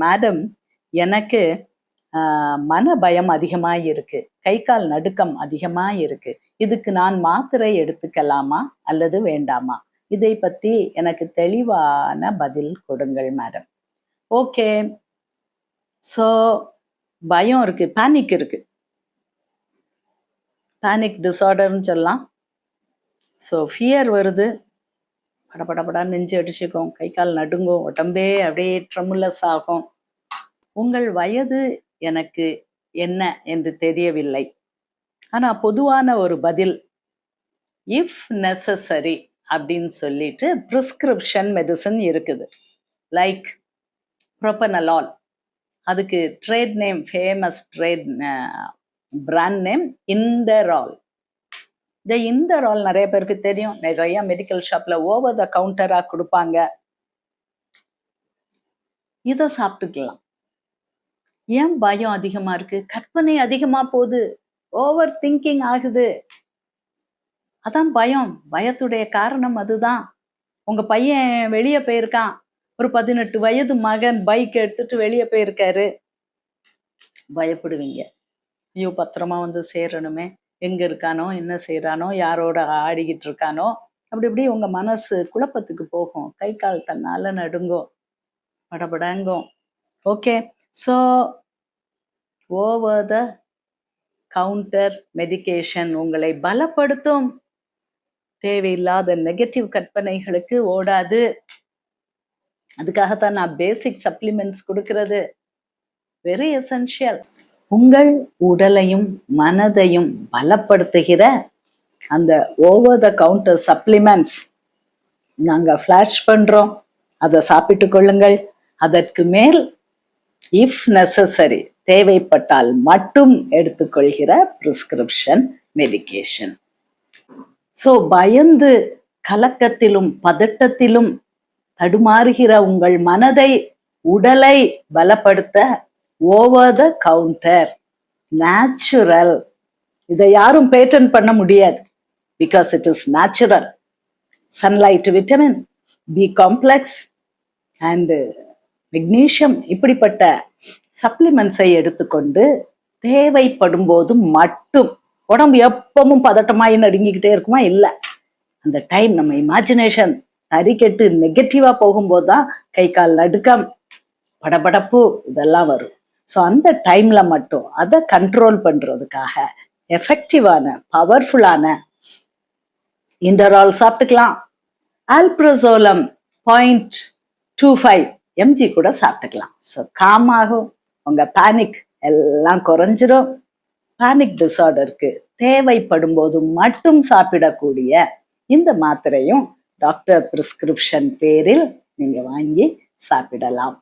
Madam, எனக்கு மன பயம் அதிகமா இருக்கு. கை, கால் நடுக்கம் அதிகமா இருக்கு. இதுக்கு நான் மாத்திரை எடுத்துக்கலாமா? அல்லது வேண்டாமா? இதை பத்தி எனக்கு தெளிவான பதில் கொடுங்கள் மேடம். ஓகே. ஸோ பயம் இருக்கு. பேனிக் இருக்கு. பேனிக் டிஸார்டர்ன்னு சொல்லலாம். ஸோ ஃபியர் வருது. படபடபடான்னு நெஞ்சு அடிச்சுக்கும். கை, கால் நடுங்கும். உடம்பே அப்படியே ட்ரெமுலஸ் ஆகும். உங்கள் வயது எனக்கு என்ன என்று தெரியவில்லை. ஆனா பொதுவான ஒரு பதில், இஃப் நெசசரி அப்படின்னு சொல்லிட்டு பிரிஸ்கிரிப்ஷன் மெடிசன் இருக்குது. Like propranolol. அதுக்கு trade name, famous trade brand name Inderal. இந்த இண்டரால் நிறைய பேருக்கு தெரியும். நிறைய மெடிக்கல் ஷாப்ல ஓவர் த கவுண்டரா கொடுப்பாங்க. இதை சாப்பிட்டுக்கலாம். ஏன் பயம் அதிகமா இருக்கு? கற்பனை அதிகமா போகுது. ஓவர் திங்கிங் ஆகுது. அதான் பயம். பயத்துடைய காரணம் அதுதான். உங்க பையன் வெளியே போயிருக்கான். ஒரு 18 வயது மகன் பைக் எடுத்துட்டு வெளியே போயிருக்காரு. பயப்படுவீங்க. ஐயோ, பத்திரமா வந்து சேரணுமே, எங்க இருக்கானோ, என்ன செய்யறானோ, யாரோட ஆடிக்கிட்டு இருக்கானோ, அப்படி இப்படி உங்க மனசு குழப்பத்துக்கு போகும். கை, கால் தன்னால நடுங்கும், படபடங்கும். Okay. So over the counter medication உங்களை பலப்படுத்தும். தேவையில்லாத நெகட்டிவ் கற்பனைகளுக்கு ஓடாது. அதுக்காகத்தான் நான் பேசிக் சப்ளிமெண்ட்ஸ் கொடுக்கிறது. Very essential. உங்கள் உடலையும் மனதையும் பலப்படுத்துகிற அந்த ஓவர் த கவுண்டர் சப்ளிமெண்ட்ஸ் நாங்க ஃபிளாஷ் பண்றோம். அதை சாப்பிட்டு கொள்ளுங்கள். அதற்கு மேல் இஃப் நெசசரி, தேவைப்பட்டால் மட்டும் எடுத்துக்கொள்கிற பிரிஸ்கிரிப்ஷன் மெடிகேஷன். ஸோ பயந்து கலக்கத்திலும் பதட்டத்திலும் தடுமாறுகிற உங்கள் மனதை, உடலை பலப்படுத்த ஓவர் த கவுண்டர் நேச்சுரல். இதை யாரும் பேட்டன்ட் பண்ண முடியாது. Because it is natural. Sunlight, vitamin B complex and magnesium, இப்படிப்பட்ட சப்ளிமெண்ட்ஸை எடுத்துக்கொண்டு தேவைப்படும் போது மட்டும். உடம்பு எப்பவும் பதட்டமாயி நடுங்கிக்கிட்டே இருக்குமா? இல்லை. அந்த டைம் நம்ம இமேஜினேஷன் தறிக்கெட்டு நெகட்டிவா போகும்போது தான் கை, கால் நடுக்கம், படபடப்பு இதெல்லாம் வரும். ஸோ அந்த டைம்ல மட்டும் அதை கண்ட்ரோல் பண்றதுக்காக எஃபெக்டிவான, பவர்ஃபுல்லான இண்டரால் சாப்பிட்டுக்கலாம். ஆல்ப்ரசோலம் 0.25 mg கூட சாப்பிட்டுக்கலாம். ஸோ காமாகும். உங்க பேனிக் எல்லாம் குறைஞ்சிரும். பேனிக் டிஸார்டருக்கு தேவைப்படும் போது மட்டும் சாப்பிடக்கூடிய இந்த மாத்திரையும் டாக்டர் பிரிஸ்கிரிப்ஷன் பேரில் நீங்க வாங்கி சாப்பிடலாம்.